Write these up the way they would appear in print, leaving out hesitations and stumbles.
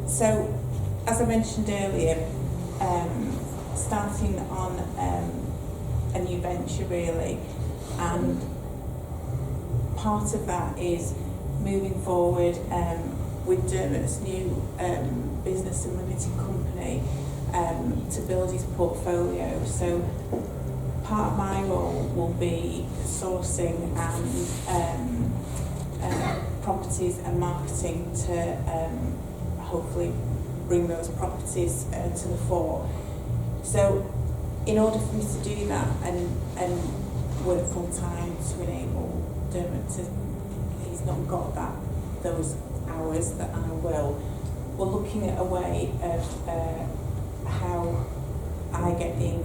So, as I mentioned earlier, starting on a new venture really, and part of that is moving forward with Dermot's new business and limited company to build his portfolio. So part of my role will be sourcing and properties and marketing to hopefully bring those properties to the fore. So in order for me to do that and work full time to enable Dermot to, he's not got those hours that I will, we're looking at a way of how I get the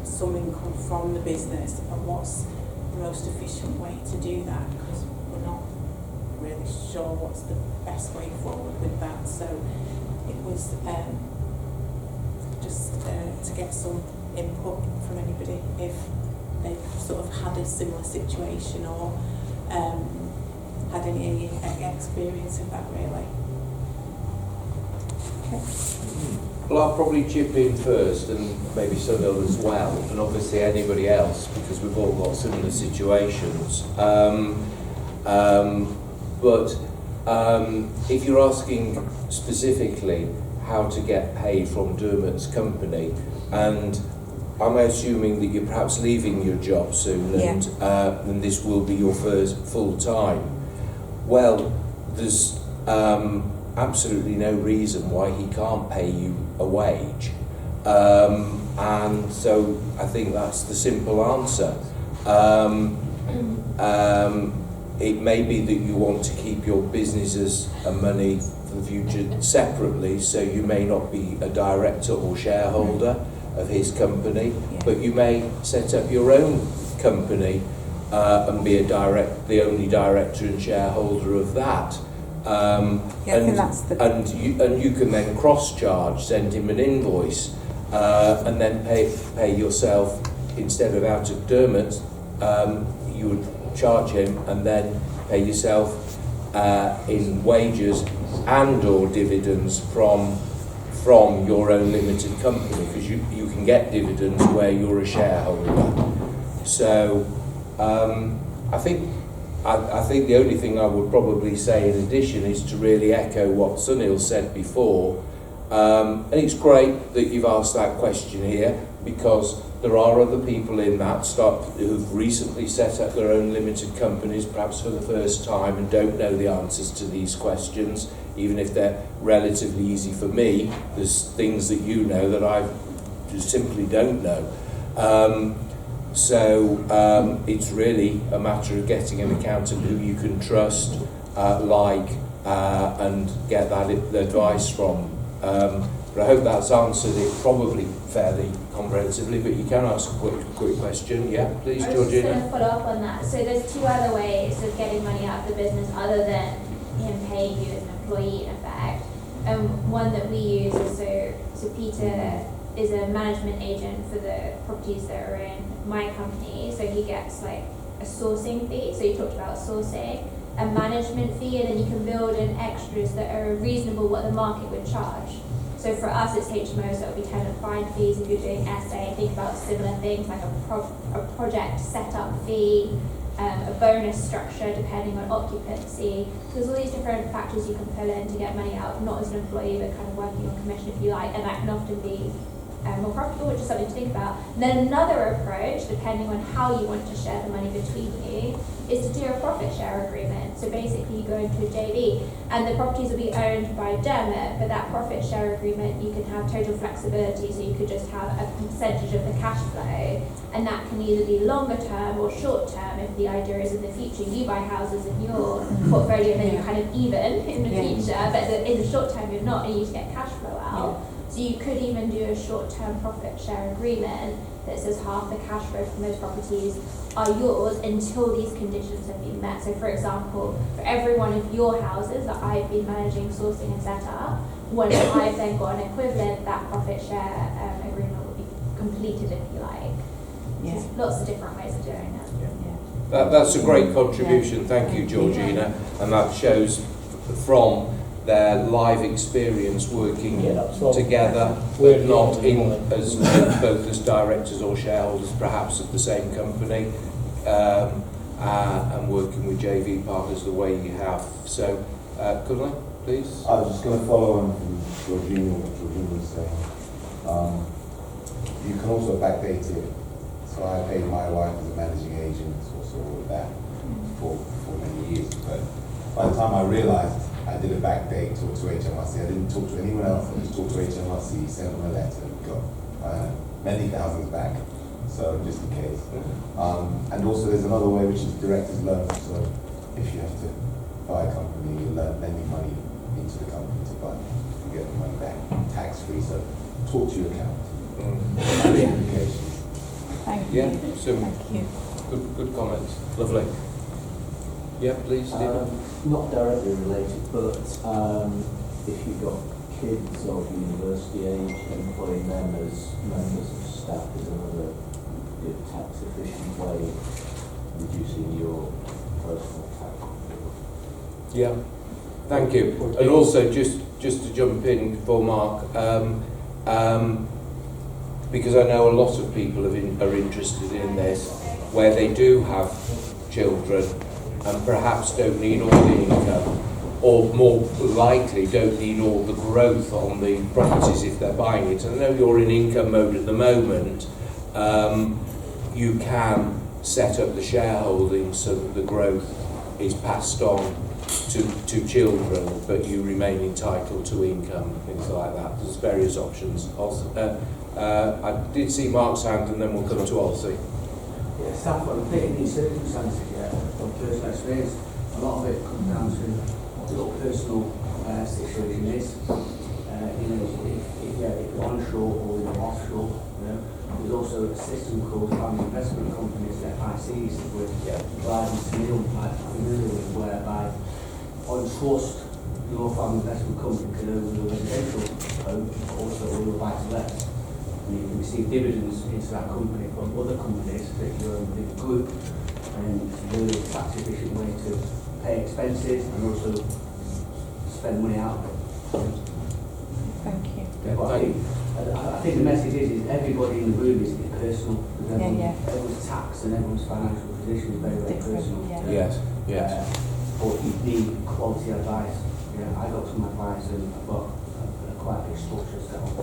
some income from the business and what's the most efficient way to do that, because we're not really sure what's the best way forward with that. So it was just to get some input from anybody if they've sort of had a similar situation or had any experience of that really. Okay. Well, I'll probably chip in first, and maybe Sunil as well, and obviously anybody else, because we've all got similar situations. But if you're asking specifically how to get paid from Dermot's company, and I'm assuming that you're perhaps leaving your job soon, and this will be your first full time. Well, there's absolutely no reason why he can't pay you a wage, and so I think that's the simple answer. It may be that you want to keep your businesses and money for the future separately, so you may not be a director or shareholder of his company, but you may set up your own company and be the only director and shareholder of that. And you can then cross-charge, send him an invoice, and then pay yourself, instead of out of Dermot, you would charge him and then pay yourself in wages and or dividends from your own limited company, because you can get dividends where you're a shareholder. So I think the only thing I would probably say in addition is to really echo what Sunil said before, and it's great that you've asked that question here, because there are other people in that who've recently set up their own limited companies, perhaps for the first time, and don't know the answers to these questions, even if they're relatively easy for me. There's things that you know that I just simply don't know. So it's really a matter of getting an accountant who you can trust, and get that advice from. But I hope that's answered it probably fairly comprehensively, but you can ask a quick question. Yeah, please, Georgina. I was just going to follow up on that. So there's two other ways of getting money out of the business other than him paying you as an employee in effect. One that we use is so Peter is a management agent for the properties that are in my company, so he gets like a sourcing fee. So you talked about sourcing, a management fee, and then you can build in extras that are reasonable what the market would charge. So for us, it's HMO, so it'll be tenant find fees. If you're doing SA, think about similar things like a project setup fee, a bonus structure depending on occupancy. There's all these different factors you can pull in to get money out, not as an employee, but kind of working on commission if you like, and that can often be more profitable, which is something to think about. And then another approach, depending on how you want to share the money between you, is to do a profit share agreement. So basically you go into a JV and the properties will be owned by Dermot, but that profit share agreement you can have total flexibility, so you could just have a percentage of the cash flow, and that can either be longer term or short term if the idea is in the future you buy houses in your portfolio and then you're kind of even in the future, but in the short term you're not and you just get cash flow out. So you could even do a short-term profit share agreement that says half the cash flow from those properties are yours until these conditions have been met. So for example, for every one of your houses that I've been managing, sourcing and set up, once I've then got an equivalent, that profit share agreement will be completed, if you like. There's lots of different ways of doing it. That's a great contribution. Thank you, Georgina. And that shows from their live experience working that's what- together, We're but not not in involved. as both as directors or shareholders, perhaps of the same company, and working with JV partners the way you have. So, could I, please? I was just going to follow on from Georgina, what Georgina was saying. You can also backdate it. So I paid my wife as a managing agent, also all of that, for many years. But by the time I realised I did a backdate, talked to HMRC, I didn't talk to anyone else, I just talked to HMRC, sent them a letter, and got many thousands back. So just in case. And also there's another way, which is director's loan. So if you have to buy a company, you're lending money into the company to buy, you get the money back tax free. So talk to your accountant. And the implications. Thank you. Yeah, so Thank you. good comments. Lovely. Yeah, please, Stephen. Not directly related, but if you've got kids of university age, employing them as members of staff is another good tax efficient way of reducing your personal tax bill. Yeah, thank you. And also, just to jump in before Mark, because I know a lot of people are interested in this, where they do have children and perhaps don't need all the income, or more likely don't need all the growth on the properties if they're buying it. And I know you're in income mode at the moment. You can set up the shareholding so that the growth is passed on to children, but you remain entitled to income, things like that. There's various options. I did see Mark's hand, and then we'll come to Olsie. Yeah, Saffron, I think in these circumstances, from personal experience, a lot of it comes down to what your personal situation is. If you're onshore or you're offshore, there's also a system called family investment companies, FICs, which Brad and Sunil are familiar with, whereby on trust, your family investment company can own your residential home, also all your buy-to-let. You can receive dividends into that company from other companies that you own within the group, and it's a really tax efficient way to pay expenses and also spend money out of it. Thank you. But I think the message is everybody in the room is personal. Everyone's tax and everyone's financial position is very, very personal. Yes. But you need quality advice. I got some advice and I've got a quite big structure set up.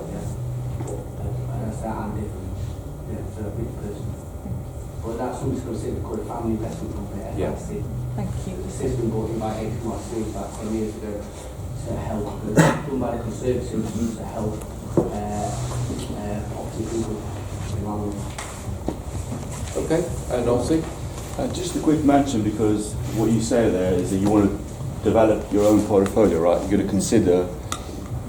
I'm different. So a big person. But that's something to consider called a family investment company, FIC. Thank you. The system brought in by HMRC about 10 years ago to help, done by the Conservatives, used to help property people in London. Okay, and Olsie? Just a quick mention, because what you say there is that you want to develop your own portfolio, right? You're going to consider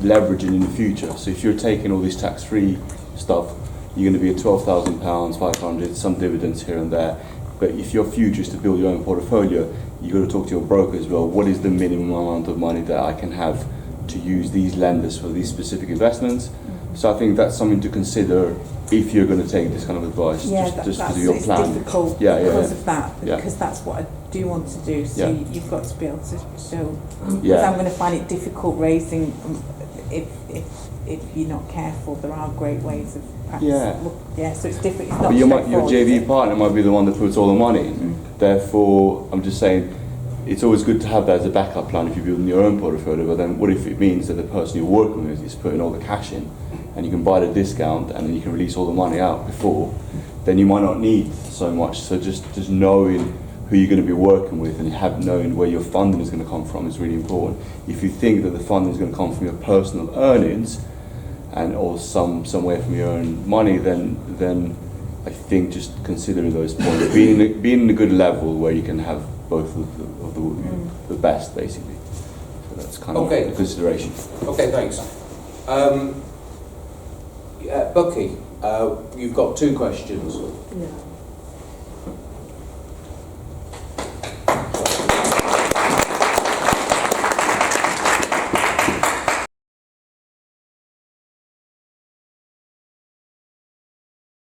leveraging in the future. So if you're taking all this tax-free stuff, you're going to be at £12,000, 500, some dividends here and there. But if your future is to build your own portfolio, you've got to talk to your broker as well. What is the minimum amount of money that I can have to use these lenders for these specific investments? So I think that's something to consider if you're going to take this kind of advice, just to do your plan. Difficult because of that, because that's what I do want to do. So you've got to be able to show. Because I'm going to find it difficult raising if you're not careful. There are great ways of practice. So it's different. It's not but your straightforward, JV partner might be the one that puts all the money in. Therefore, I'm just saying, it's always good to have that as a backup plan if you're building your own portfolio. But then, what if it means that the person you're working with is putting all the cash in, and you can buy the discount, and then you can release all the money out before? Then you might not need so much. So just knowing who you're going to be working with and knowing where your funding is going to come from is really important. If you think that the funding is going to come from your personal earnings, or somewhere from your own money, then I think just considering those points, being in a good level where you can have both of the best, basically. So that's kind of a consideration. Okay, thanks. Bucky, you've got two questions. Yeah.